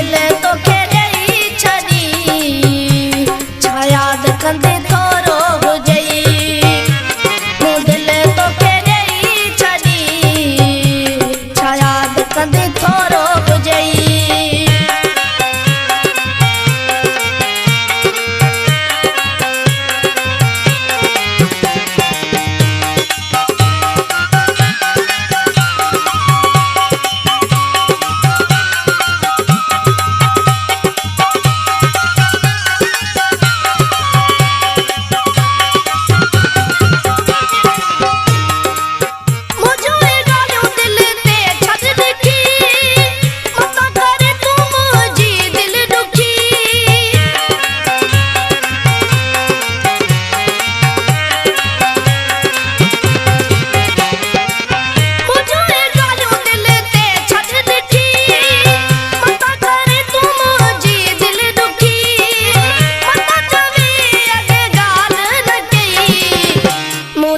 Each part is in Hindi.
दिल तो खेड़ी छड़ी छायाद कंदे थोरो हो जई मु दिल तो खेड़ी छड़ी छायाद कंदे थोरो हो जई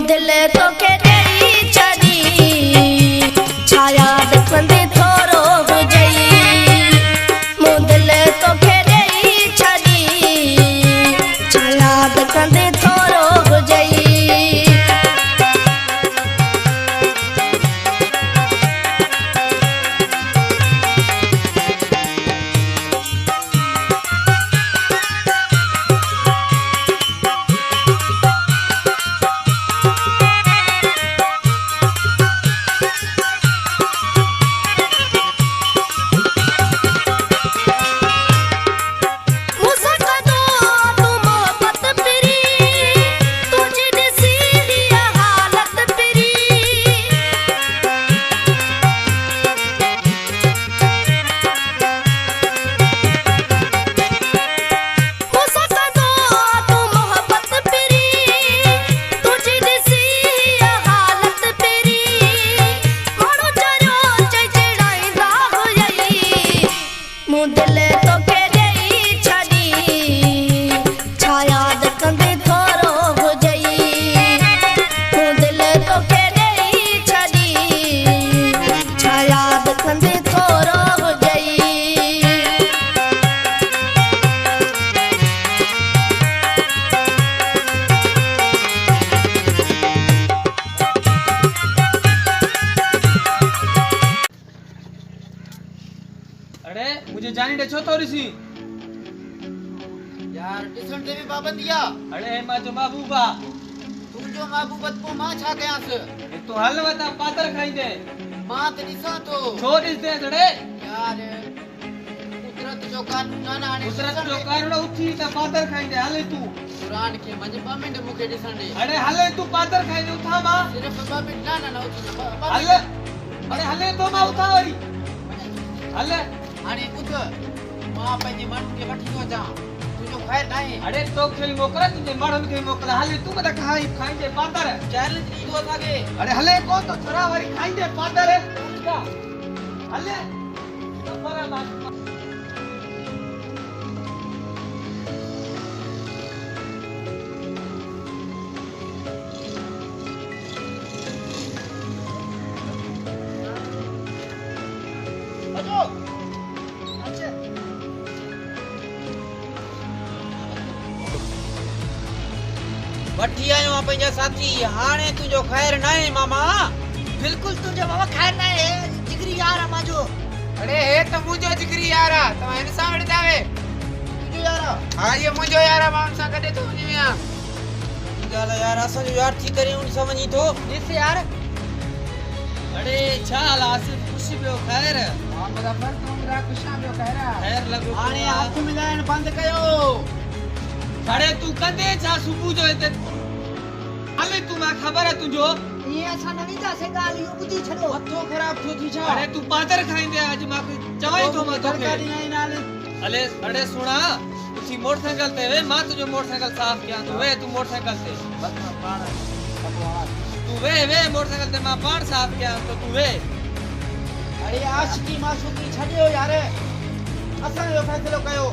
दिल तो खेड़ी छड़ी छायाद कंदे थोरो हो जई मु दिल तो खेड़ी छड़ी छायाद कंदे थोरो हो जई दिल तो खेड़ी छड़ी छायाद कंदे थोरो हो जई दिल तो खेड़ी छड़ी छायाद कंदे थोरो हो जई अरे मुझे जानी दे छो थोड़ी सी यार टिसन ते भी पाबंदिया अरे मां जो महबूबा तू जो महबूबत को मां छा कयांस तू हल वता पातर खाई दे मां ते ॾिसां तो छो ॾिस दे अड़े यार कुदरत जो कानून ना हाणे कुदरत जो कानून उठी त पातर खाई दे हले तू कुरान के मजे 2 मिनट मुके ॾिसण दे अरे हले तू पातर खाई दे उठा मां सिर्फ 2 मिनट ना उठ हले अरे हले तो मां उठा वरी हले हाणे ॿुध मां पंहिंजे माण्हू खे वठी थो अचां तुंहिंजो ख़ैर नाहे अरे तो खेल मोकला तुझे माण्हुनि खे मोकला हले तू मत खाई खाईंदे पातर चैलेंज ॾींदो असांखे अरे हले कोन तो छोरा वरी खाईंदे पातर हले तो पर मां वठी आयो आ पंहिंजा साथी हाणे तुंहिंजो ख़ैर नाहे मामा बिल्कुल तुझे बाबा खैर ना है जिगरी यार है माजो अरे हे त मुंहिंजो जिगरी यार आहे तव्हां हिन सां विड़दा वे तुझो यार हा ये मुंहिंजो यार आहे मां हुन सां गॾु थो वञी वियां ॻाल्हि यार असांजो यार थी करे हुन सां वञी थो ॾिस यार अरे छा हाल आसिफ खुशी पियो ख़ैर मोहम्मद अफर तुंहिंजा खुशां पियो ख़ैर लॻो हाणे हथ मिलाइण बंदि कयो अरे तू कंदे छा सुबुह जो हिते हले तू मां ख़बर है तुंहिंजो ये असा नवी दा से गाल यो बुधी छड़ो हथो ख़राब थो थी छा अरे तू पातर खाईंदे आज मां चवाई थो मां तोखे तरकारी नहीं नाले अरे अरे सुना तुसी मोटरसाइकिल ते वे मां तुझो मोटरसाइकिल साफ किया तू वे तू मोटरसाइकिल ते बस मां पाण तू वे मोटरसाइकिल ते मां पाण साफ किया तो तू वे अरे आशिकी मासूकी छड़ियो यार असां जो फैसलो कयो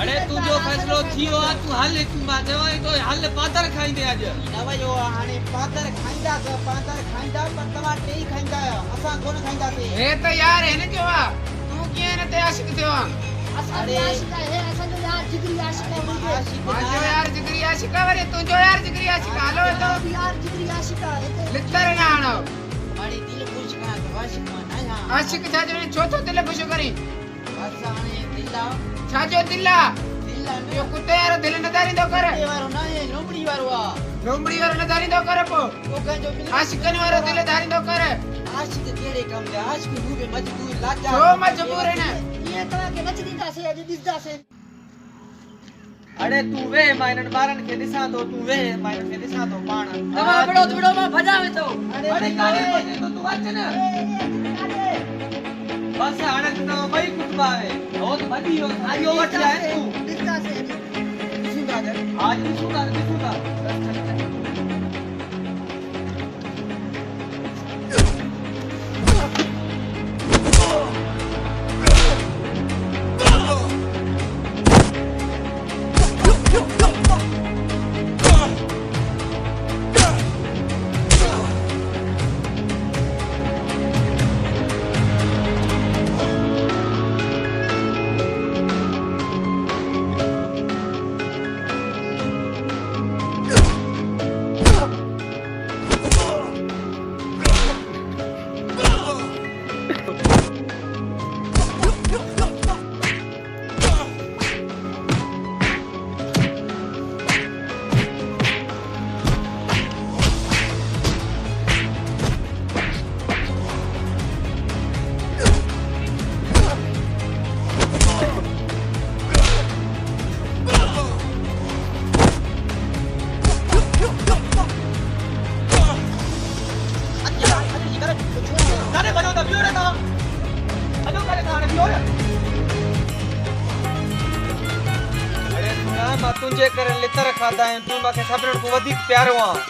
अरे तू जो फैसलो थियो आ तू हल तू मां चवाई तो हल पातर खाईंदे आज न वयो हाणे पातर खाईंदा पर तव्हां टेई खाईंदा असां कोन खाईंदासीं हे त यार हिन जो आ तू कीअं न ते आशिक थियो असांजी आशिका है असांजो यार जिगरी आशिका हुई मांजो यार जिगरी आशिका वरे तुंहिंजो यार जिगरी आशिका हलो तो यार जिगरी आशिका है लितर ना आणो मारी दिल खुश करा तो आशिका ना या आशिक छा जो चौथो दिल खुश करी असाने दिला छा जो दिला दिला यो कुत्ते यार दिल न दारी दो करे वारो ना ये लोमड़ी वारो आ लोमड़ी वारो न दारी दो करे पो ओ कंजो आशिकन वारो दिल दारी दो करे आशिक केड़े कम दे आशिक रूबे मजबूर लाचा छो मजबूर है ना ये तवा के नच दीदा से अज दिसदा से अरे तू वे माइनन बारन के दिसा तो तू वे माइनन के दिसा तो पाण तवा बड़ो में भजावे तो अरे काले बजे तो तू अच न बस आनंद तो भाई कुटबा है बहुत बड़ी हो आयो वट जाए तू दिसदा से सुंगा दे आज दिसूगा मां तुंहिंजे करे लितर खाधा आहिनि तूं मूंखे सभिनीनि खां वधीक प्यारो आहे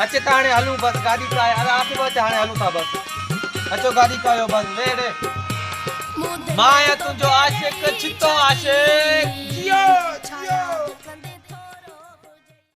अचे त हाणे हलूं बसि गाॾी काए अरे आसे पासे हाणे हलूं था बसि अचो गाॾी कयो बसि वेड़े मां आहियां तुंहिंजो आशिक़ चितो